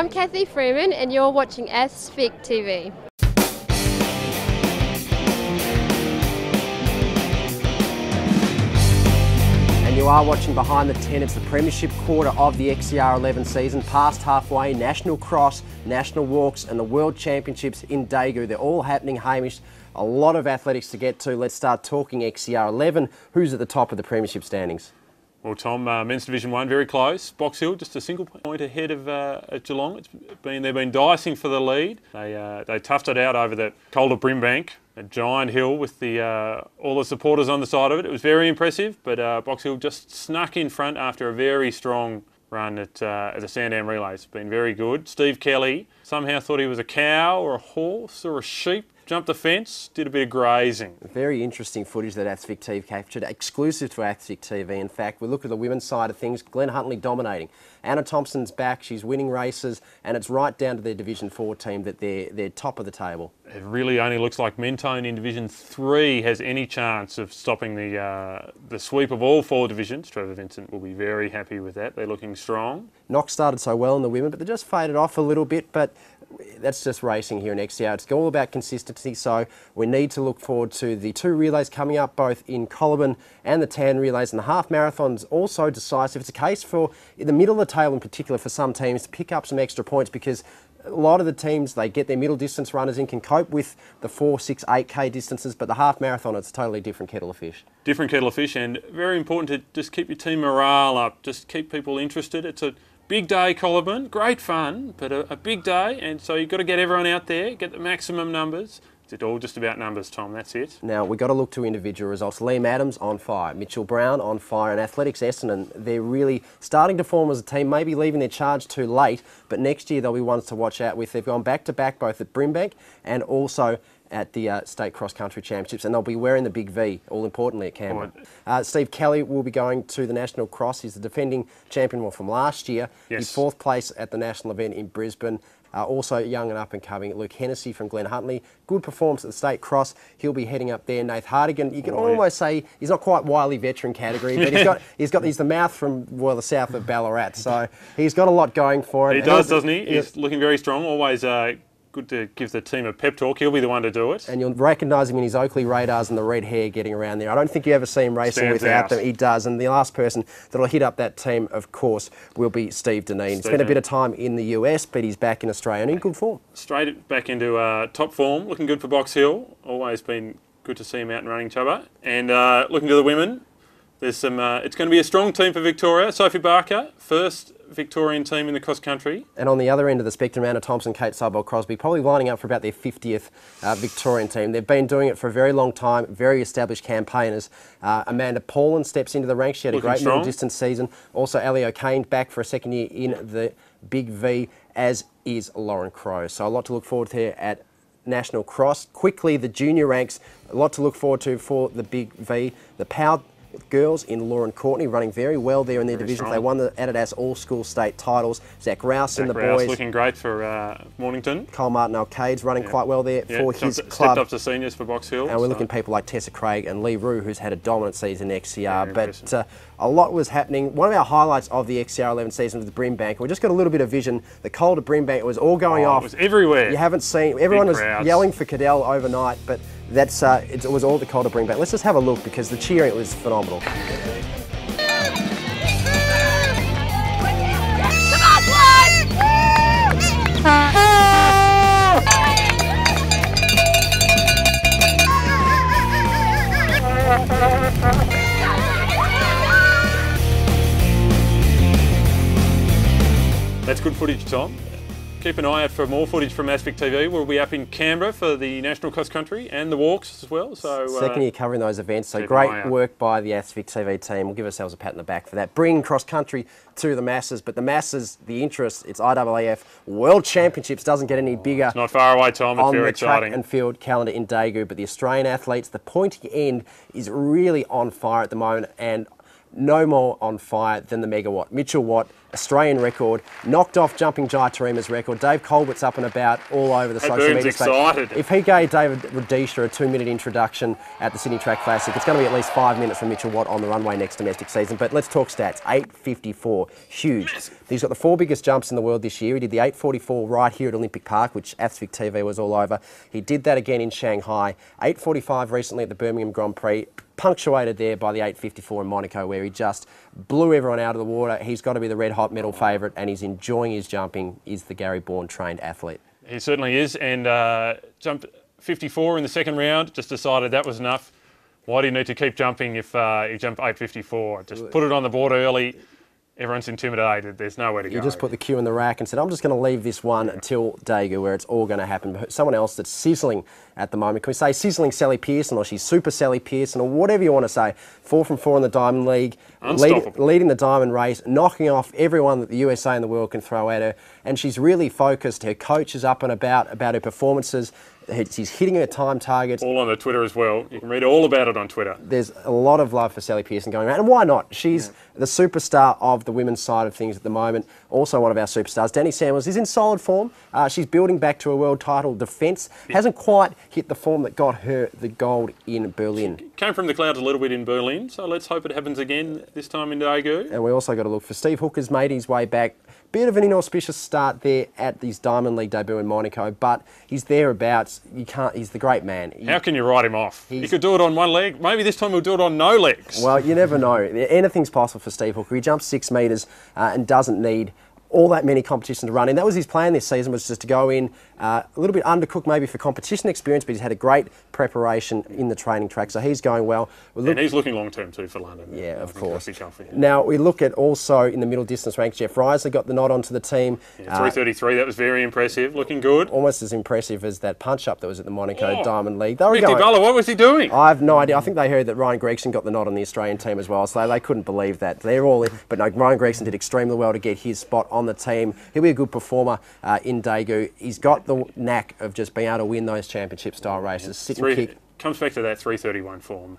I'm Kathy Freeman and you're watching Asphic TV. And you are watching Behind the 10. It's the premiership quarter of the XCR 11 season, past halfway, National Cross, National Walks and the World Championships in Daegu. They're all happening, Hamish. A lot of athletics to get to. Let's start talking XCR 11. Who's at the top of the premiership standings? Well, Tom, Men's Division 1, very close. Box Hill, just a single point ahead of Geelong. They've been dicing for the lead. They toughed it out over the Calder Brimbank, a giant hill with all the supporters on the side of it. It was very impressive, but Box Hill just snuck in front after a very strong run at the Sandown Relays. It's been very good. Steve Kelly somehow thought he was a cow or a horse or a sheep. Jumped the fence, did a bit of grazing. Very interesting footage that Asphic TV captured, exclusive to Asphic TV. In fact, we look at the women's side of things, Glenn Huntley dominating. Anna Thompson's back, she's winning races, and it's right down to their Division 4 team that they're top of the table. It really only looks like Mentone in Division 3 has any chance of stopping the sweep of all 4 divisions. Trevor Vincent will be very happy with that. They're looking strong. Knox started so well in the women, but they just faded off a little bit, but that's just racing here in XCR. It's all about consistency, so we need to look forward to the 2 relays coming up, both in Coliban and the Tan relays, and the half marathon's also decisive. It's a case for, in the middle of the table in particular, for some teams to pick up some extra points, because a lot of the teams, they get their middle distance runners in, can cope with the 4, 6, 8K distances, but the half marathon, it's a totally different kettle of fish. Different kettle of fish, and very important to just keep your team morale up, just keep people interested. It's a big day, Coliban, great fun, but a big day, and so you've got to get everyone out there, get the maximum numbers. It's all just about numbers, Tom, that's it. Now, we've got to look to individual results. Liam Adams on fire, Mitchell Brown on fire, and Athletics Essendon, they're really starting to form as a team, maybe leaving their charge too late, but next year they'll be ones to watch out with. They've gone back-to-back, both at Brimbank and also at the State Cross Country Championships, and they'll be wearing the big V, all importantly, at Canberra. Steve Kelly will be going to the National Cross. He's the defending champion from last year. Yes. He's 4th place at the national event in Brisbane. Also young and up-and-coming, Luke Hennessy from Glen Huntley. Good performance at the State Cross. He'll be heading up there. Nath Hardigan, you can almost say he's not quite wily veteran category, but he's the mouth from the south of Ballarat, so he's got a lot going for him. He does, doesn't he? He's looking very strong, always good to give the team a pep talk. He'll be the one to do it. And you'll recognise him in his Oakley radars and the red hair getting around there. I don't think you ever see him racing without them. He does. And the last person that'll hit up that team, of course, will be Steve Deneen. Spent a bit of time in the US, but he's back in Australia and in good form. Straight back into top form. Looking good for Box Hill. Always been good to see him out and running, Chubba. And looking to the women, there's some. It's going to be a strong team for Victoria. Sophie Barker, first Victorian team in the cross country. And on the other end of the spectrum, Anna Thompson, Kate Sybel-Crosby, probably lining up for about their 50th Victorian team. They've been doing it for a very long time, very established campaigners. Amanda Paulin steps into the ranks. She had a great middle distance season. Also, Ali O'Kane back for a second year in the Big V, as is Lauren Crowe. So a lot to look forward to at National Cross. Quickly, the junior ranks, a lot to look forward to for the Big V. The Power girls in Lauren Courtney running very well there in their divisions. They won the Adidas All-School State titles. Zach Rouse in the boys. Looking great for Mornington. Cole Martin-Alcade's running quite well there for his club. Stepped up to seniors for Box Hill. And we're looking at people like Tessa Craig and Lee Rue, who's had a dominant season in XCR. But a lot was happening. One of our highlights of the XCR 11 season was the Brimbank. We just got a little bit of vision. The Calder Brimbank, it was all going off. It was everywhere. You haven't seen, everyone was yelling for Cadell overnight, but that's it was all the Calder Brimbank. Let's just have a look, because the cheering was phenomenal. That's good footage, Tom. Keep an eye out for more footage from Asphic TV. We'll be up in Canberra for the National Cross Country and the walks as well. So second year covering those events, so great work by the Asphic TV team. We'll give ourselves a pat on the back for that. Bringing cross country to the masses, but the masses, the interest, it's IAAF World Championships, doesn't get any bigger. It's not far away, Tom. It's very exciting. On the track and field calendar in Daegu, but the Australian athletes, the pointy end is really on fire at the moment, and no more on fire than the megawatt. Mitchell Watt Australian record, knocked off jumping Jai Tarima's record. Dave Colbert's up and about all over the social media space. Excited. If he gave David Rudisha a 2-minute introduction at the Sydney Track Classic, it's going to be at least 5 minutes from Mitchell Watt on the runway next domestic season. But let's talk stats. 8.54, huge. He's got the 4 biggest jumps in the world this year. He did the 8.44 right here at Olympic Park, which Athletic TV was all over. He did that again in Shanghai. 8.45 recently at the Birmingham Grand Prix. Punctuated there by the 8.54 in Monaco, where he just blew everyone out of the water. He's got to be the red hot medal favourite, and he's enjoying his jumping. Is the Gary Bourne trained athlete. He certainly is, and jumped 54 in the second round. Just decided that was enough. Why do you need to keep jumping if you jump 8.54? Just put it on the board early. Everyone's intimidated. There's nowhere to go. You just put the cue in the rack and said, I'm just going to leave this one until Daegu, where it's all going to happen. Someone else that's sizzling at the moment. Can we say sizzling Sally Pearson, or she's super Sally Pearson, or whatever you want to say. 4 from 4 in the Diamond League. Leading the Diamond race, knocking off everyone that the USA and the world can throw at her. And she's really focused. Her coach is up and about her performances. She's hitting her time targets. All on the Twitter as well. You can read all about it on Twitter. There's a lot of love for Sally Pearson going around, and why not? She's the superstar of the women's side of things at the moment. Also one of our superstars. Danny Samuels is in solid form. She's building back to a world title defence. Hasn't quite hit the form that got her the gold in Berlin. She came from the clouds a little bit in Berlin, so let's hope it happens again this time in Daegu. And we also got to look for Steve Hooker's made his way back. Bit of an inauspicious start there at his Diamond League debut in Monaco, but he's thereabouts. He's the great man. How can you write him off? He could do it on one leg. Maybe this time he'll do it on no legs. Well, you never know. Anything's possible for Steve Hooker. He jumps 6 metres and doesn't need all that many competitions to run in. That was his plan this season, was just to go in a little bit undercooked maybe for competition experience, but he's had a great preparation in the training track, so he's going well. And he's looking long term too for London. Yeah, of course. Now we look at also in the middle distance ranks, Jeff Risley got the nod onto the team. Yeah, 3.33, that was very impressive, looking good. Almost as impressive as that punch up that was at the Monaco Diamond League. Ricky Butler, what was he doing? I have no idea. I think they heard that Ryan Gregson got the nod on the Australian team as well, so they couldn't believe that. They're all in, but no, Ryan Gregson did extremely well to get his spot on the team. He'll be a good performer in Daegu. He's got the knack of just being able to win those championship style races. Sit and kick. Comes back to that 3.31 form.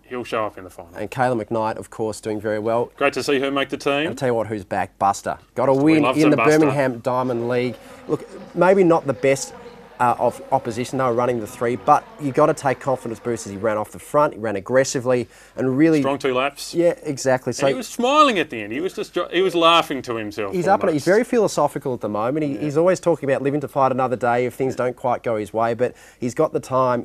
He'll show up in the final. And Kayla McKnight, of course, doing very well. Great to see her make the team. I'll tell you what, who's back? Buster. Got a win in the Birmingham Diamond League. Look, maybe not the best of opposition. They were running the 3, but you've got to take confidence boosts as he ran off the front. He ran aggressively and really strong 2 laps. Yeah, exactly. So and he was smiling at the end. He was laughing to himself. He's up and he's very philosophical at the moment. He's always talking about living to fight another day if things don't quite go his way. But he's got the time.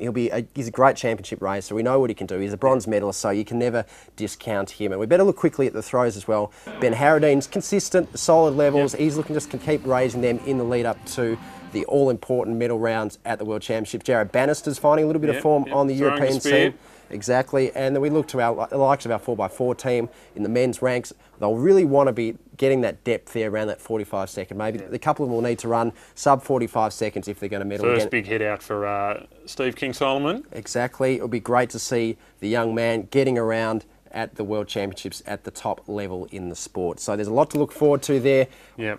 He's a great championship racer. We know what he can do. He's a bronze medalist, so you can never discount him. And we better look quickly at the throws as well. Ben Harradine's consistent, solid levels. He's looking just to keep raising them in the lead up to the all-important medal rounds at the World Championship. Jared Bannister's finding a little bit of form on the European scene. Exactly. And then we look to the likes of our 4x4 team in the men's ranks. They'll really want to be getting that depth there around that 45 second. Maybe a couple of them will need to run sub 45 seconds if they're going to medal again. First big hit out for Steve King-Solomon. Exactly. It'll be great to see the young man getting around at the World Championships at the top level in the sport. So there's a lot to look forward to there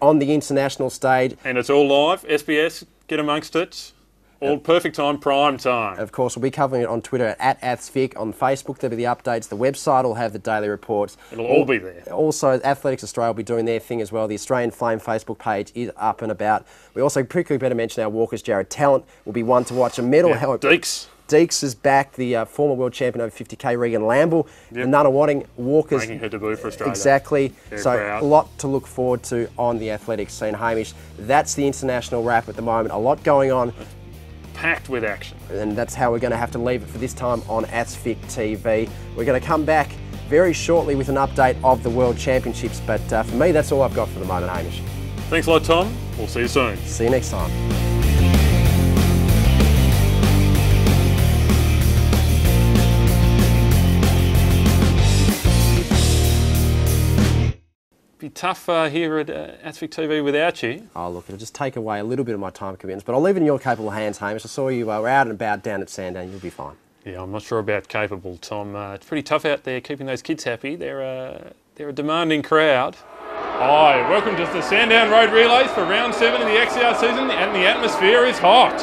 on the international stage. And it's all live. SBS, get amongst it. All perfect time, prime time. Of course, we'll be covering it on Twitter at @athsvic. On Facebook, there'll be the updates. The website will have the daily reports. It'll all be there. Also, Athletics Australia will be doing their thing as well. The Australian Flame Facebook page is up and about. We also quickly better mention our walkers. Jared Talent will be one to watch. A medal help. Deeks is back, the former world champion over 50k, Regan Lamble, and Nunawading walkers. Making her debut for Australia. Exactly. Very so proud. A lot to look forward to on the athletics scene. Hamish, that's the international wrap at the moment. A lot going on. Packed with action. And that's how we're going to have to leave it for this time on ASFIC TV. We're going to come back very shortly with an update of the World Championships, but for me, that's all I've got for the moment, Hamish. Thanks a lot, Tom. We'll see you soon. See you next time. Be tough here at ASFIC TV without you. Oh, look, it'll just take away a little bit of my time commitments, but I'll leave it in your capable hands, Hamish. I saw you were out and about down at Sandown. You'll be fine. Yeah, I'm not sure about capable, Tom. It's pretty tough out there keeping those kids happy. They're a demanding crowd. Hi, welcome to the Sandown Road Relays for round 7 of the XCR season, and the atmosphere is hot.